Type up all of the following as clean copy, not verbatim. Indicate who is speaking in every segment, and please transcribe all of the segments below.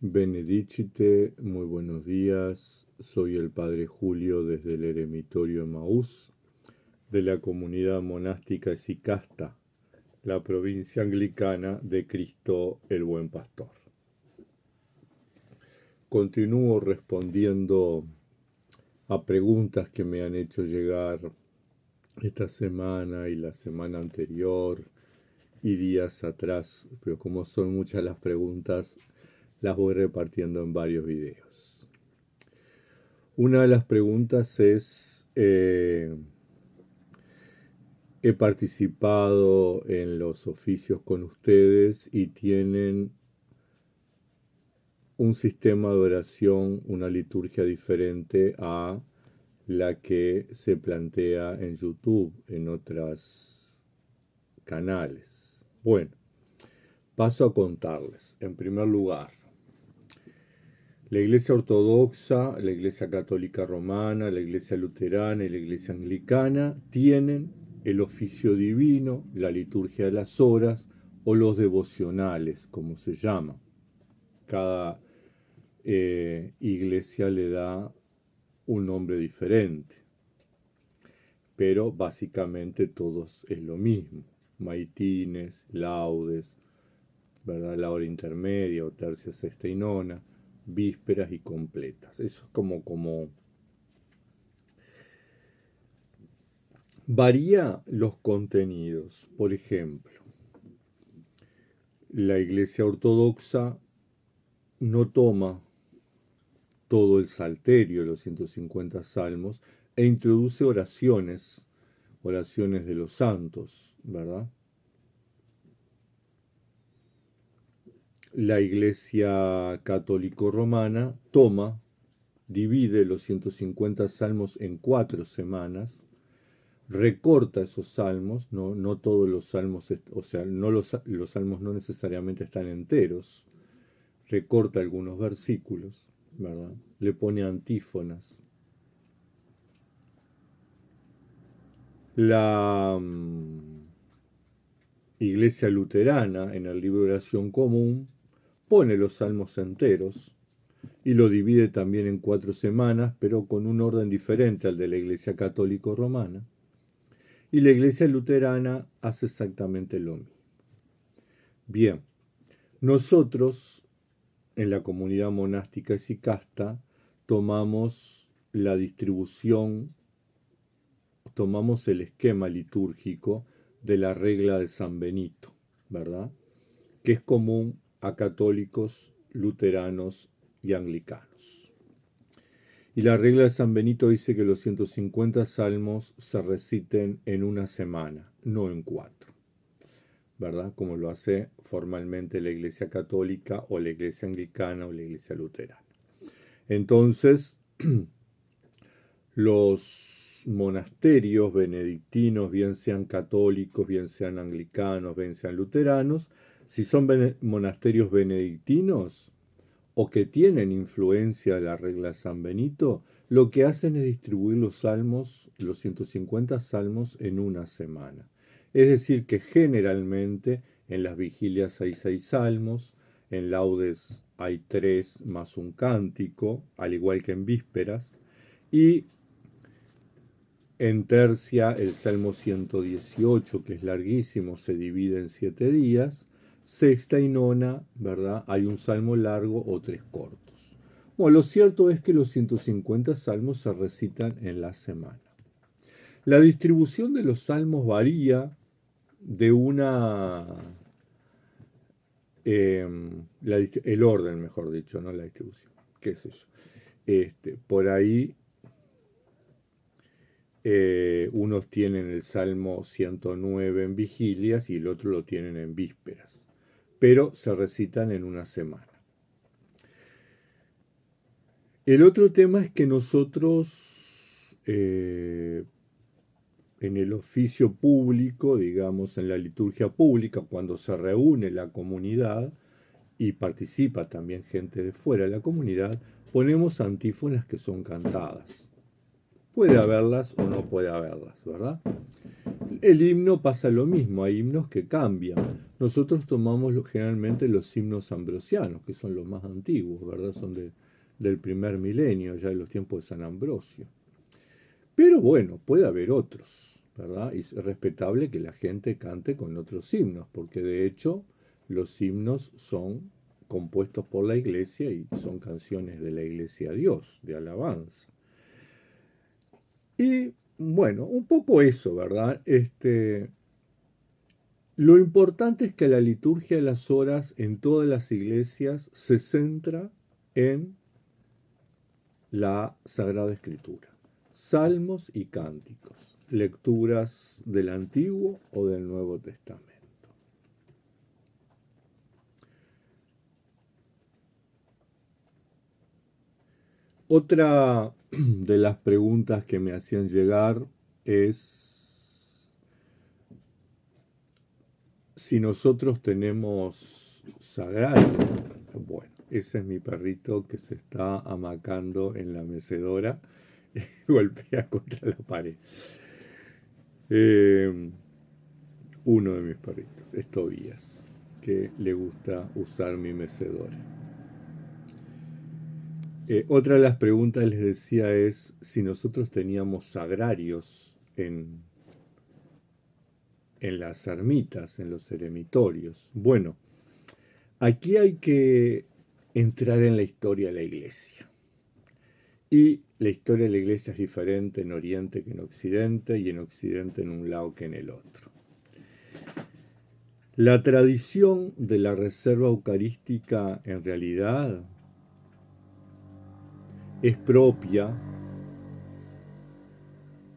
Speaker 1: Benedicite, muy buenos días. Soy el Padre Julio desde el Eremitorio Emaús de la comunidad monástica Esicasta, la provincia anglicana de Cristo el Buen Pastor. Continúo respondiendo a preguntas que me han hecho llegar esta semana y la semana anterior y días atrás, pero como son muchas las preguntas, las voy repartiendo en varios videos. Una de las preguntas es, he participado en los oficios con ustedes y tienen un sistema de oración, una liturgia diferente a la que se plantea en YouTube, en otros canales. Bueno, paso a contarles. En primer lugar, la Iglesia Ortodoxa, la Iglesia Católica Romana, la Iglesia Luterana y la Iglesia Anglicana tienen el oficio divino, la liturgia de las horas o los devocionales, como se llama. Cada iglesia le da un nombre diferente, pero básicamente todos es lo mismo. Maitines, laudes, ¿verdad? La hora intermedia o tercia, sexta y nona, vísperas y completas. Eso es como varía los contenidos. Por ejemplo, la Iglesia Ortodoxa no toma todo el salterio, los 150 salmos, e introduce oraciones de los santos, ¿verdad? La Iglesia Católico-Romana divide los 150 salmos en 4 semanas, recorta esos salmos, no todos los salmos, los salmos no necesariamente están enteros, recorta algunos versículos, ¿verdad? Le pone antífonas. La Iglesia Luterana, en el libro de oración común, pone los salmos enteros y lo divide también en 4 semanas, pero con un orden diferente al de la Iglesia Católico-Romana. Y la Iglesia Luterana hace exactamente lo mismo. Bien, nosotros en la comunidad monástica Esicasta tomamos la distribución, tomamos el esquema litúrgico de la regla de San Benito, ¿verdad? Que es común a católicos, luteranos y anglicanos. Y la regla de San Benito dice que los 150 salmos se reciten en una semana, no en 4, ¿verdad? Como lo hace formalmente la Iglesia Católica o la Iglesia Anglicana o la Iglesia Luterana. Entonces, los monasterios benedictinos, bien sean católicos, bien sean anglicanos, bien sean luteranos, si son monasterios benedictinos o que tienen influencia de la regla de San Benito, lo que hacen es distribuir los salmos, los 150 salmos, en una semana. Es decir, que generalmente en las vigilias hay 6 salmos, en laudes hay 3 más un cántico, al igual que en vísperas, y en tercia el Salmo 118, que es larguísimo, se divide en 7 días. Sexta y nona, ¿verdad? Hay un salmo largo o 3 cortos. Bueno, lo cierto es que los 150 salmos se recitan en la semana. La distribución de los salmos varía de el orden, mejor dicho, no la distribución, qué sé yo. Por ahí unos tienen el Salmo 109 en vigilias y el otro lo tienen en vísperas, pero se recitan en una semana. El otro tema es que nosotros en el oficio público, digamos en la liturgia pública, cuando se reúne la comunidad y participa también gente de fuera de la comunidad, ponemos antífonas que son cantadas. Puede haberlas o no puede haberlas, ¿verdad? El himno pasa lo mismo, hay himnos que cambian. Nosotros tomamos generalmente los himnos ambrosianos, que son los más antiguos, ¿verdad? Son del primer milenio, ya de los tiempos de San Ambrosio. Pero bueno, puede haber otros, ¿verdad? Y es respetable que la gente cante con otros himnos, porque de hecho los himnos son compuestos por la iglesia y son canciones de la iglesia a Dios, de alabanza. Y bueno, un poco eso, ¿verdad? Lo importante es que la liturgia de las horas en todas las iglesias se centra en la Sagrada Escritura. Salmos y cánticos, lecturas del Antiguo o del Nuevo Testamento. Otra de las preguntas que me hacían llegar es si nosotros tenemos sagrario. Bueno, ese es mi perrito que se está amacando en la mecedora y golpea contra la pared. Uno de mis perritos, es Tobías, que le gusta usar mi mecedora. Otra de las preguntas les decía es si nosotros teníamos sagrarios en las ermitas, en los eremitorios. Bueno, aquí hay que entrar en la historia de la iglesia. Y la historia de la iglesia es diferente en Oriente que en Occidente y en Occidente en un lado que en el otro. La tradición de la reserva eucarística en realidad es propia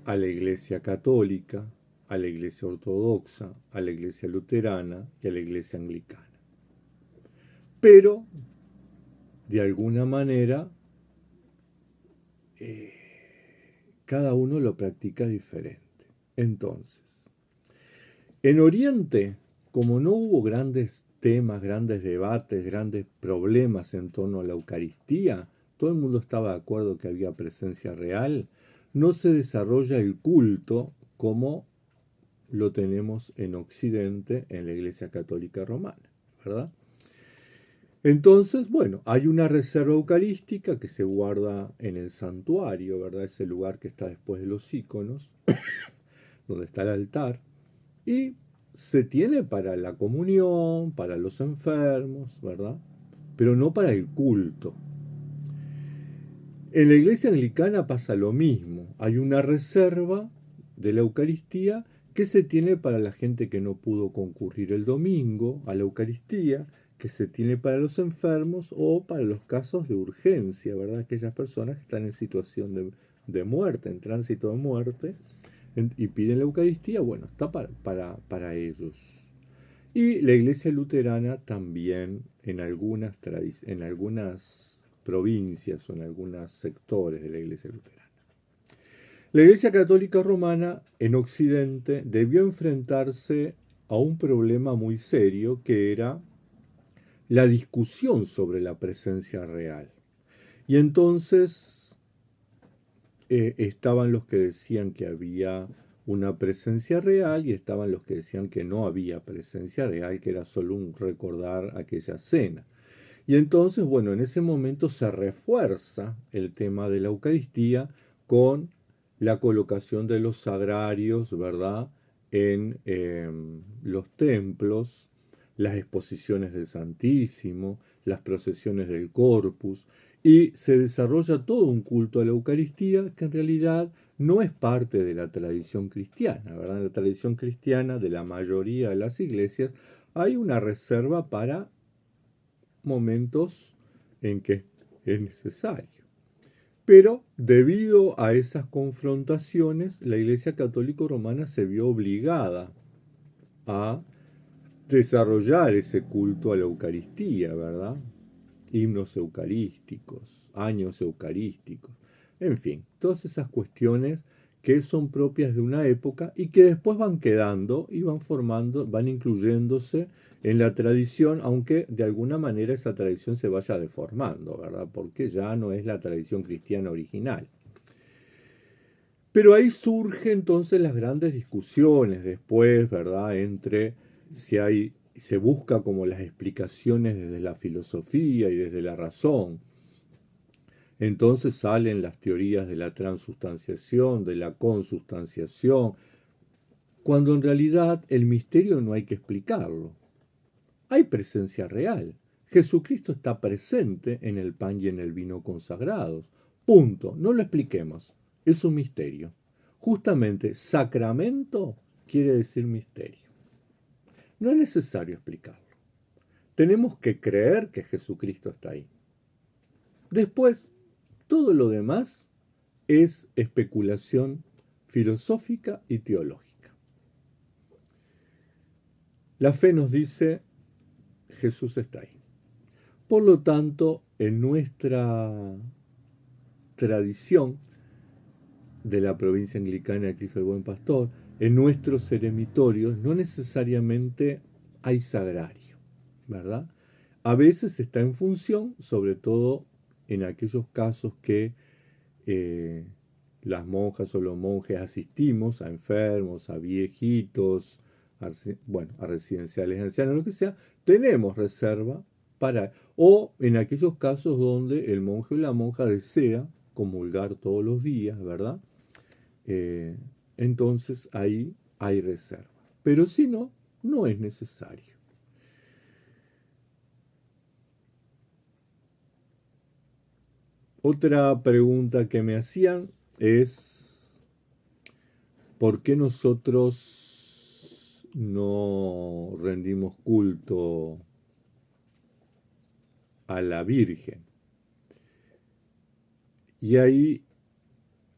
Speaker 1: a la Iglesia católica, a la Iglesia ortodoxa, a la Iglesia luterana y a la Iglesia anglicana. Pero, de alguna manera, cada uno lo practica diferente. Entonces, en Oriente, como no hubo grandes temas, grandes debates, grandes problemas en torno a la Eucaristía, todo el mundo estaba de acuerdo que había presencia real, no se desarrolla el culto como lo tenemos en Occidente, en la Iglesia Católica Romana, ¿verdad? Entonces, bueno, hay una reserva eucarística que se guarda en el santuario, ¿verdad? Ese lugar que está después de los íconos, donde está el altar, y se tiene para la comunión, para los enfermos, ¿verdad? Pero no para el culto. En la iglesia anglicana pasa lo mismo. Hay una reserva de la Eucaristía que se tiene para la gente que no pudo concurrir el domingo a la Eucaristía, que se tiene para los enfermos o para los casos de urgencia, ¿verdad? Aquellas personas que están en situación de muerte, en tránsito de muerte, y piden la Eucaristía, bueno, está para ellos. Y la iglesia luterana también en algunas provincias o en algunos sectores de la iglesia luterana. La iglesia católica romana en Occidente debió enfrentarse a un problema muy serio que era la discusión sobre la presencia real. Y entonces estaban los que decían que había una presencia real y estaban los que decían que no había presencia real, que era solo un recordar aquella cena. Y entonces, bueno, en ese momento se refuerza el tema de la Eucaristía con la colocación de los sagrarios, ¿verdad?, en los templos, las exposiciones del Santísimo, las procesiones del Corpus, y se desarrolla todo un culto a la Eucaristía que en realidad no es parte de la tradición cristiana, ¿verdad? En la tradición cristiana de la mayoría de las iglesias hay una reserva para momentos en que es necesario. Pero debido a esas confrontaciones, la Iglesia Católica Romana se vio obligada a desarrollar ese culto a la Eucaristía, ¿verdad? Himnos eucarísticos, años eucarísticos, en fin, todas esas cuestiones que son propias de una época y que después van quedando y van incluyéndose en la tradición, aunque de alguna manera esa tradición se vaya deformando, ¿verdad? Porque ya no es la tradición cristiana original. Pero ahí surgen entonces las grandes discusiones después, ¿verdad? Entre si hay, se busca como las explicaciones desde la filosofía y desde la razón. Entonces salen las teorías de la transustanciación, de la consubstanciación, cuando en realidad el misterio no hay que explicarlo. Hay presencia real. Jesucristo está presente en el pan y en el vino consagrados. Punto. No lo expliquemos. Es un misterio. Justamente, sacramento quiere decir misterio. No es necesario explicarlo. Tenemos que creer que Jesucristo está ahí. Después, todo lo demás es especulación filosófica y teológica. La fe nos dice, Jesús está ahí. Por lo tanto, en nuestra tradición de la provincia anglicana de Cristo el Buen Pastor, en nuestros eremitorios no necesariamente hay sagrario, ¿verdad? A veces está en función, sobre todo en aquellos casos que las monjas o los monjes asistimos a enfermos, a viejitos, a residenciales ancianos, lo que sea, tenemos reserva para, o en aquellos casos donde el monje o la monja desea comulgar todos los días, ¿verdad? Eh, entonces ahí hay reserva. Pero si no, no es necesario. Otra pregunta que me hacían es, ¿por qué nosotros no rendimos culto a la Virgen? Y ahí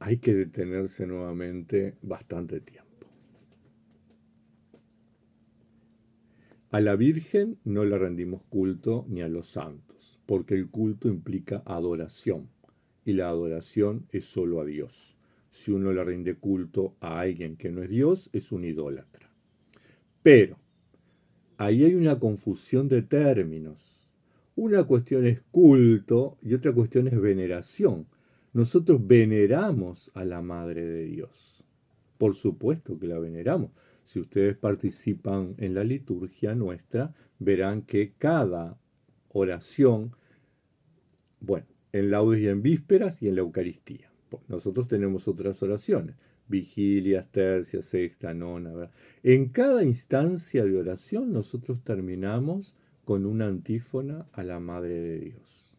Speaker 1: hay que detenerse nuevamente bastante tiempo. A la Virgen no le rendimos culto ni a los santos, porque el culto implica adoración, y la adoración es solo a Dios. Si uno le rinde culto a alguien que no es Dios, es un idólatra. Pero ahí hay una confusión de términos. Una cuestión es culto y otra cuestión es veneración. Nosotros veneramos a la Madre de Dios. Por supuesto que la veneramos. Si ustedes participan en la liturgia nuestra, verán que cada oración, bueno, en laudes y en vísperas y en la Eucaristía. Nosotros tenemos otras oraciones, vigilias, tercias, sexta, nona, ¿verdad? En cada instancia de oración nosotros terminamos con una antífona a la Madre de Dios,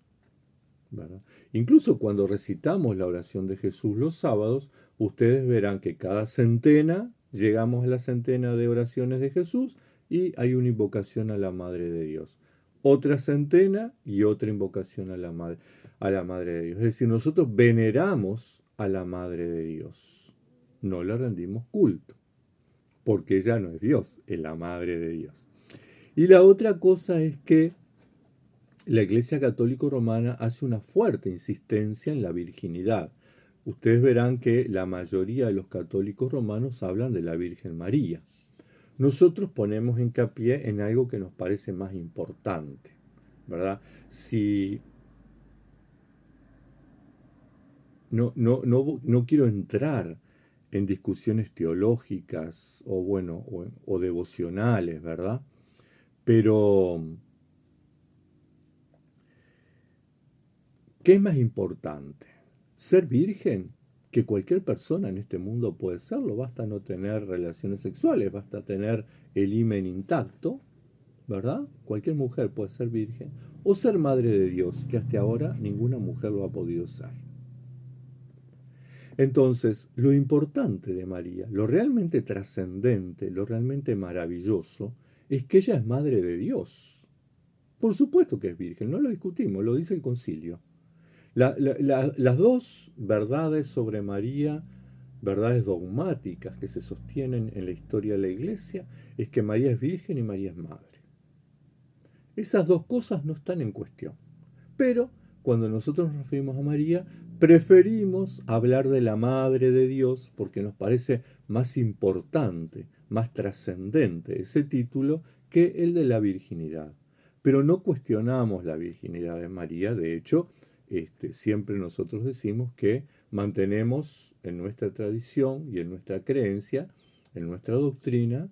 Speaker 1: ¿verdad? Incluso cuando recitamos la oración de Jesús los sábados, ustedes verán que cada centena, llegamos a la centena de oraciones de Jesús y hay una invocación a la Madre de Dios. Otra centena y otra invocación a la Madre de Dios. Es decir, nosotros veneramos a la Madre de Dios. No le rendimos culto, porque ella no es Dios, es la Madre de Dios. Y la otra cosa es que la Iglesia Católica Romana hace una fuerte insistencia en la virginidad. Ustedes verán que la mayoría de los católicos romanos hablan de la Virgen María. Nosotros ponemos hincapié en algo que nos parece más importante, ¿verdad? Si no quiero entrar en discusiones teológicas o bueno o devocionales, ¿verdad? Pero ¿qué es más importante? ¿Ser virgen? Que cualquier persona en este mundo puede serlo, basta no tener relaciones sexuales, basta tener el himen intacto, ¿verdad? Cualquier mujer puede ser virgen. O ser madre de Dios, que hasta ahora ninguna mujer lo ha podido ser. Entonces, lo importante de María, lo realmente trascendente, lo realmente maravilloso, es que ella es madre de Dios. Por supuesto que es virgen, no lo discutimos, lo dice el concilio. Las dos verdades sobre María, verdades dogmáticas que se sostienen en la historia de la Iglesia, es que María es virgen y María es madre. Esas dos cosas no están en cuestión. Pero cuando nosotros nos referimos a María, preferimos hablar de la Madre de Dios porque nos parece más importante, más trascendente ese título que el de la virginidad. Pero no cuestionamos la virginidad de María, de hecho, siempre nosotros decimos que mantenemos en nuestra tradición y en nuestra creencia, en nuestra doctrina,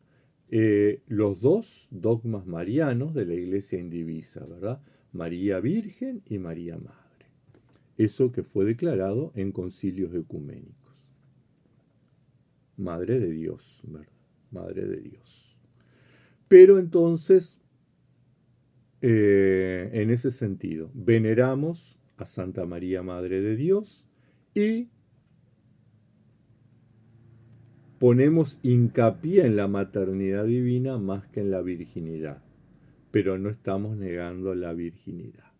Speaker 1: los dos dogmas marianos de la Iglesia indivisa, ¿verdad? María Virgen y María Madre. Eso que fue declarado en concilios ecuménicos. Madre de Dios, ¿verdad? Madre de Dios. Pero entonces, en ese sentido, veneramos a Santa María, Madre de Dios, y ponemos hincapié en la maternidad divina más que en la virginidad, pero no estamos negando la virginidad.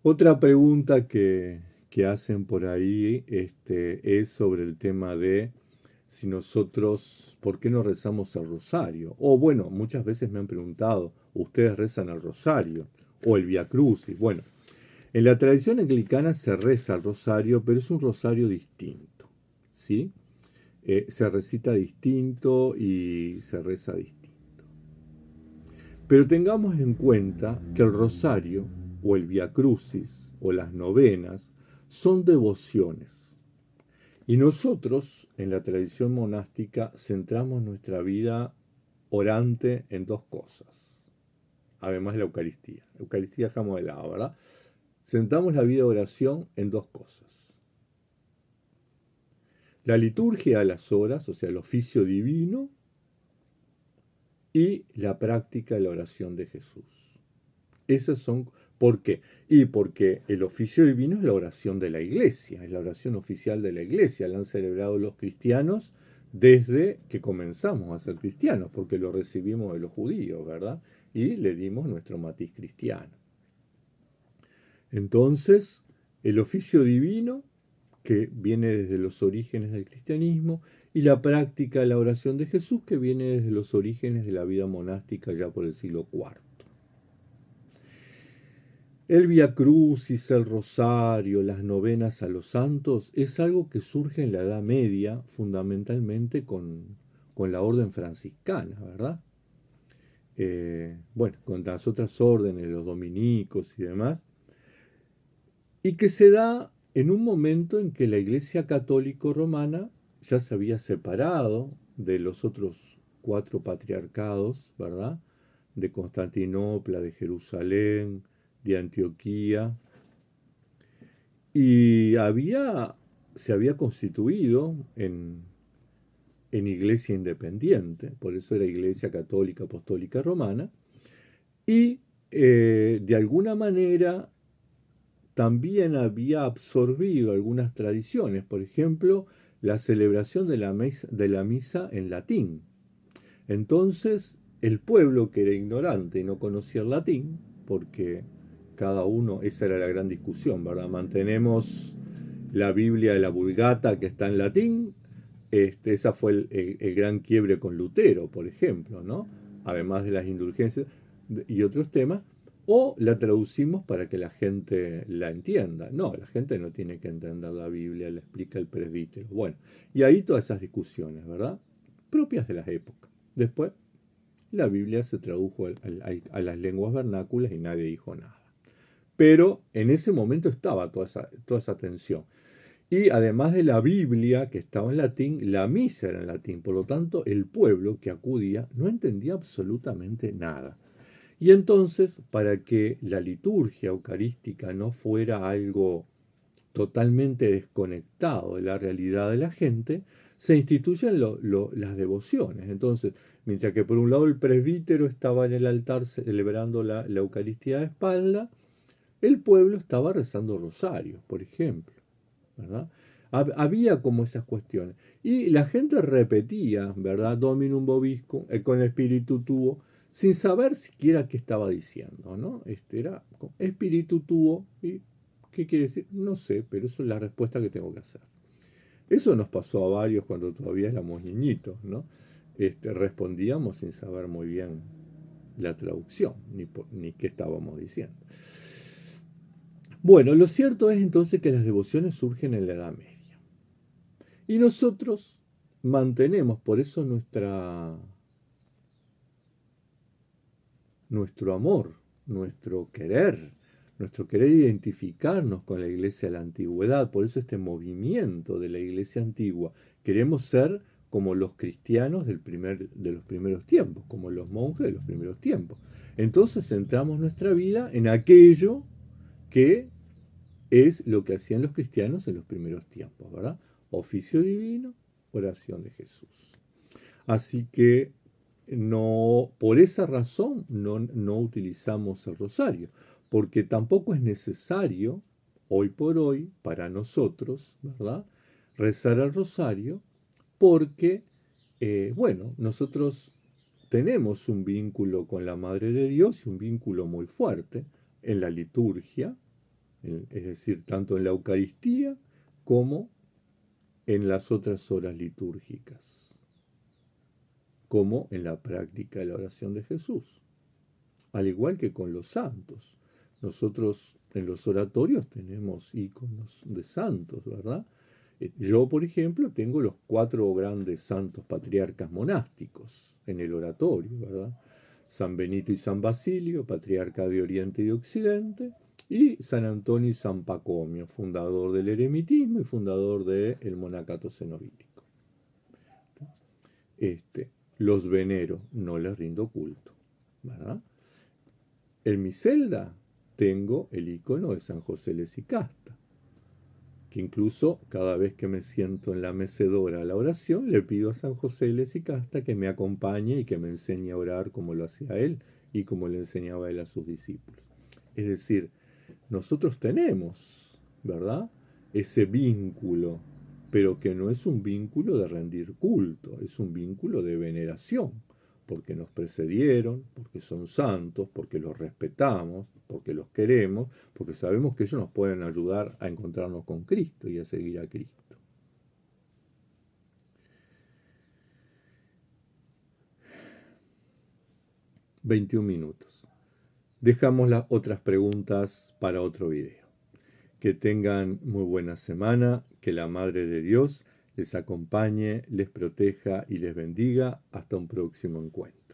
Speaker 1: Otra pregunta que hacen por ahí es sobre el tema de si nosotros, ¿por qué no rezamos el rosario? O bueno, muchas veces me han preguntado, ¿ustedes rezan el rosario? O el Vía Crucis. Bueno, en la tradición anglicana se reza el rosario, pero es un rosario distinto, ¿sí? Se recita distinto y se reza distinto. Pero tengamos en cuenta que el rosario, o el Vía Crucis, o las novenas, son devociones. Y nosotros, en la tradición monástica, centramos nuestra vida orante en dos cosas, además de la Eucaristía. La Eucaristía dejamos de lado, ¿verdad? Centramos la vida de oración en dos cosas. La liturgia de las horas, o sea, el oficio divino, y la práctica de la oración de Jesús. Esas son, ¿por qué? Y porque el oficio divino es la oración de la Iglesia, es la oración oficial de la Iglesia, la han celebrado los cristianos desde que comenzamos a ser cristianos, porque lo recibimos de los judíos, ¿verdad? Y le dimos nuestro matiz cristiano. Entonces, el oficio divino, que viene desde los orígenes del cristianismo, y la práctica de la oración de Jesús, que viene desde los orígenes de la vida monástica ya por el siglo IV. El Vía Crucis, el rosario, las novenas a los santos, es algo que surge en la Edad Media, fundamentalmente con la orden franciscana, ¿verdad? Bueno, con las otras órdenes, los dominicos y demás, y que se da en un momento en que la Iglesia Católica Romana ya se había separado de los otros 4 patriarcados, ¿verdad? De Constantinopla, de Jerusalén, de Antioquía, y se había constituido en iglesia independiente, por eso era Iglesia Católica Apostólica Romana, y de alguna manera también había absorbido algunas tradiciones, por ejemplo, la celebración de la misa en latín. Entonces, el pueblo que era ignorante y no conocía el latín, porque cada uno, esa era la gran discusión, ¿verdad? Mantenemos la Biblia de la Vulgata que está en latín, esa fue el gran quiebre con Lutero, por ejemplo, ¿no? Además de las indulgencias y otros temas, o la traducimos para que la gente la entienda. No, la gente no tiene que entender la Biblia, la explica el presbítero. Bueno, y ahí todas esas discusiones, ¿verdad? Propias de las épocas. Después, la Biblia se tradujo a las lenguas vernáculas y nadie dijo nada. Pero en ese momento estaba toda esa tensión. Y además de la Biblia, que estaba en latín, la misa era en latín. Por lo tanto, el pueblo que acudía no entendía absolutamente nada. Y entonces, para que la liturgia eucarística no fuera algo totalmente desconectado de la realidad de la gente, se instituyen las devociones. Entonces, mientras que por un lado el presbítero estaba en el altar celebrando la Eucaristía de espalda, el pueblo estaba rezando rosarios, por ejemplo, ¿verdad? Había como esas cuestiones. Y la gente repetía, ¿verdad? Dominum vobiscum, con espíritu tuo, sin saber siquiera qué estaba diciendo, ¿no? Era espíritu tuo, y ¿qué quiere decir? No sé, pero eso es la respuesta que tengo que hacer. Eso nos pasó a varios cuando todavía éramos niñitos, ¿no? Respondíamos sin saber muy bien la traducción, ni qué estábamos diciendo. Bueno, lo cierto es entonces que las devociones surgen en la Edad Media. Y nosotros mantenemos, por eso nuestro amor, nuestro querer, nuestro querer identificarnos con la iglesia de la antigüedad. Por eso este movimiento de la iglesia antigua. Queremos ser como los cristianos de los primeros tiempos, como los monjes de los primeros tiempos. Entonces centramos nuestra vida en aquello que es lo que hacían los cristianos en los primeros tiempos, ¿verdad? Oficio divino, oración de Jesús. Así que no, por esa razón no utilizamos el rosario, porque tampoco es necesario, hoy por hoy, para nosotros, ¿verdad?, rezar el rosario, porque, bueno, nosotros tenemos un vínculo con la Madre de Dios y un vínculo muy fuerte en la liturgia, es decir, tanto en la Eucaristía como en las otras horas litúrgicas, como en la práctica de la oración de Jesús, al igual que con los santos. Nosotros en los oratorios tenemos íconos de santos, ¿verdad? Yo, por ejemplo, tengo los 4 grandes santos patriarcas monásticos en el oratorio, ¿verdad? San Benito y San Basilio, patriarca de Oriente y de Occidente, y San Antonio y San Pacomio, fundador del eremitismo y fundador del monacato cenobítico. Los venero, no les rindo culto, ¿verdad? En mi celda tengo el icono de San José Lesicasta, que incluso cada vez que me siento en la mecedora a la oración, le pido a San José Lesicasta que me acompañe y que me enseñe a orar como lo hacía él y como le enseñaba él a sus discípulos. Es decir, nosotros tenemos, ¿verdad?, ese vínculo, pero que no es un vínculo de rendir culto, es un vínculo de veneración, porque nos precedieron, porque son santos, porque los respetamos, porque los queremos, porque sabemos que ellos nos pueden ayudar a encontrarnos con Cristo y a seguir a Cristo. ...21 minutos. Dejamos las otras preguntas para otro video. Que tengan muy buena semana, que la Madre de Dios les acompañe, les proteja y les bendiga. Hasta un próximo encuentro.